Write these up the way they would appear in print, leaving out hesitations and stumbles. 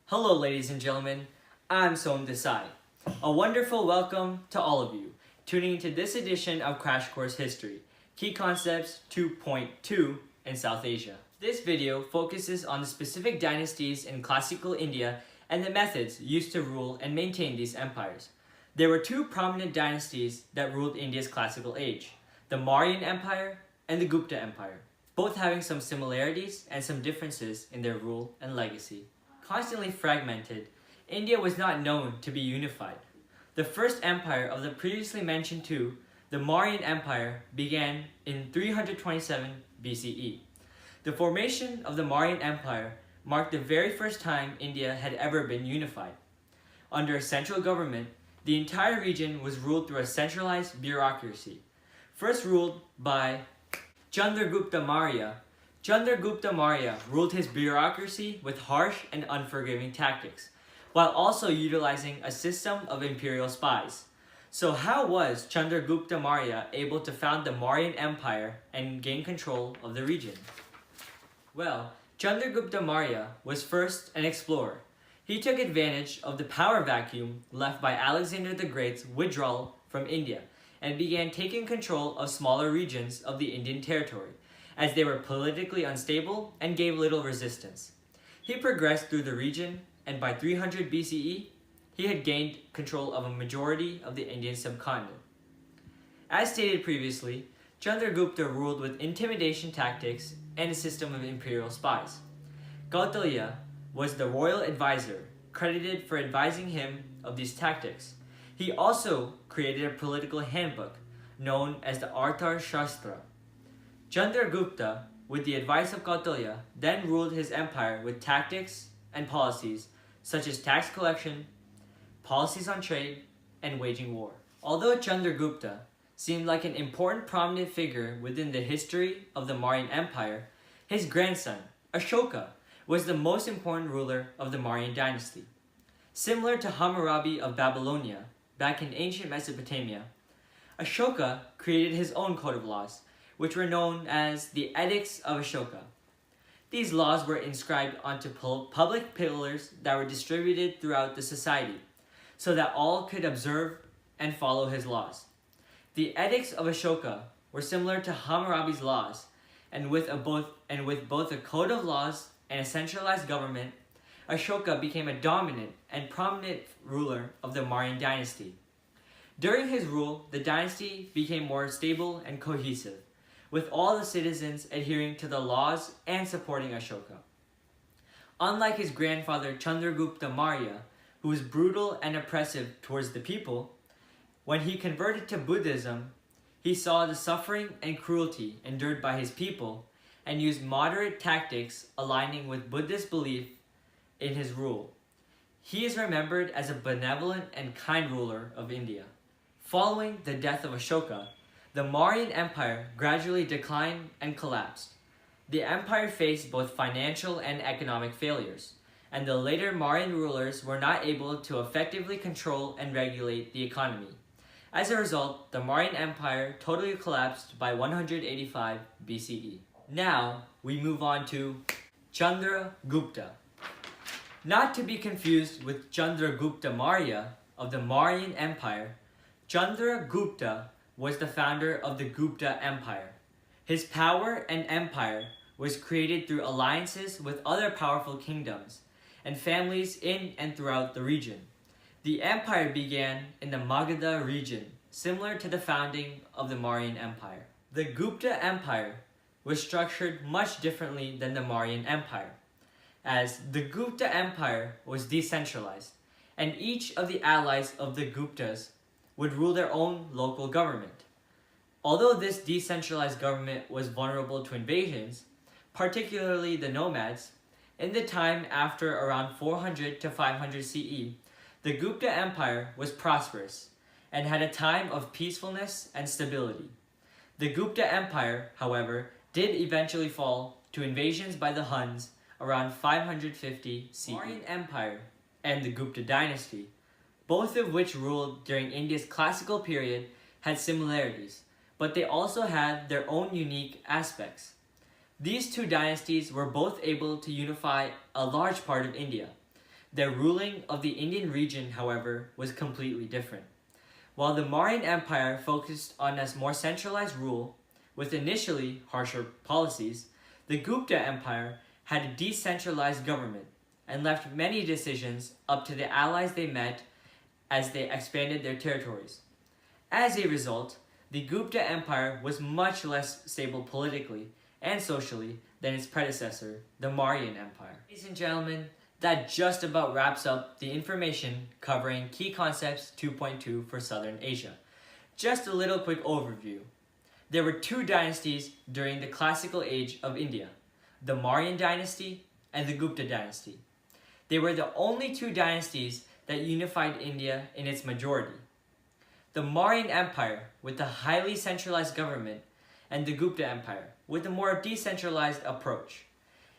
Hello ladies and gentlemen, I'm Soham Desai. A wonderful welcome to all of you, tuning into this edition of Crash Course History, Key Concepts 2.2 in South Asia. This video focuses on the specific dynasties in classical India and the methods used to rule and maintain these empires. There were two prominent dynasties that ruled India's classical age, the Mauryan Empire and the Gupta Empire, both having some similarities and some differences in their rule and legacy. Constantly fragmented, India was not known to be unified. The first empire of the previously mentioned two, the Mauryan Empire, began in 327 BCE. The formation of the Mauryan Empire marked the very first time India had ever been unified. Under a central government, the entire region was ruled through a centralized bureaucracy, first ruled by Chandragupta Maurya. Chandragupta Maurya ruled his bureaucracy with harsh and unforgiving tactics, while also utilizing a system of imperial spies. So how was Chandragupta Maurya able to found the Mauryan Empire and gain control of the region? Well, Chandragupta Maurya was first an explorer. He took advantage of the power vacuum left by Alexander the Great's withdrawal from India and began taking control of smaller regions of the Indian territory, as they were politically unstable and gave little resistance. He progressed through the region, and by 300 BCE, he had gained control of a majority of the Indian subcontinent. As stated previously, Chandragupta ruled with intimidation tactics and a system of imperial spies. Kautilya was the royal advisor, credited for advising him of these tactics. He also created a political handbook known as the Arthar Shastra. Chandragupta, with the advice of Kautilya, then ruled his empire with tactics and policies such as tax collection, policies on trade, and waging war. Although Chandragupta seemed like an important prominent figure within the history of the Mauryan Empire, his grandson, Ashoka, was the most important ruler of the Mauryan dynasty. Similar to Hammurabi of Babylonia, back in ancient Mesopotamia, Ashoka created his own code of laws, which were known as the Edicts of Ashoka. These laws were inscribed onto public pillars that were distributed throughout the society, so that all could observe and follow his laws. The Edicts of Ashoka were similar to Hammurabi's laws, and with both a code of laws and a centralized government, Ashoka became a dominant and prominent ruler of the Mauryan dynasty. During his rule, the dynasty became more stable and cohesive, with all the citizens adhering to the laws and supporting Ashoka. Unlike his grandfather Chandragupta Maurya, who was brutal and oppressive towards the people, when he converted to Buddhism, he saw the suffering and cruelty endured by his people and used moderate tactics aligning with Buddhist belief in his rule. He is remembered as a benevolent and kind ruler of India. Following the death of Ashoka, the Mauryan Empire gradually declined and collapsed. The empire faced both financial and economic failures, and the later Mauryan rulers were not able to effectively control and regulate the economy. As a result, the Mauryan Empire totally collapsed by 185 BCE. Now, we move on to Chandragupta. Not to be confused with Chandragupta Maurya of the Mauryan Empire, Chandragupta was the founder of the Gupta Empire. His power and empire was created through alliances with other powerful kingdoms and families in and throughout the region. The empire began in the Magadha region, similar to the founding of the Mauryan Empire. The Gupta Empire was structured much differently than the Mauryan Empire, as the Gupta Empire was decentralized, and each of the allies of the Guptas would rule their own local government. Although this decentralized government was vulnerable to invasions, particularly the nomads, in the time after around 400 to 500 CE, the Gupta Empire was prosperous and had a time of peacefulness and stability. The Gupta Empire, however, did eventually fall to invasions by the Huns around 550 CE. The Mauryan Empire and the Gupta dynasty, both of which ruled during India's classical period, had similarities, but they also had their own unique aspects. These two dynasties were both able to unify a large part of India. Their ruling of the Indian region, however, was completely different. While the Mauryan Empire focused on a more centralized rule, with initially harsher policies, the Gupta Empire had a decentralized government and left many decisions up to the allies they met as they expanded their territories. As a result, the Gupta Empire was much less stable politically and socially than its predecessor, the Mauryan Empire. Ladies and gentlemen, that just about wraps up the information covering Key Concepts 2.2 for Southern Asia. Just a little quick overview. There were two dynasties during the classical age of India, the Mauryan dynasty and the Gupta dynasty. They were the only two dynasties that unified India in its majority. The Mauryan Empire with a highly centralized government and the Gupta Empire with a more decentralized approach.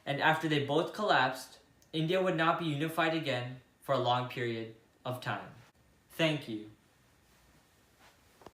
And after they both collapsed, India would not be unified again for a long period of time. Thank you.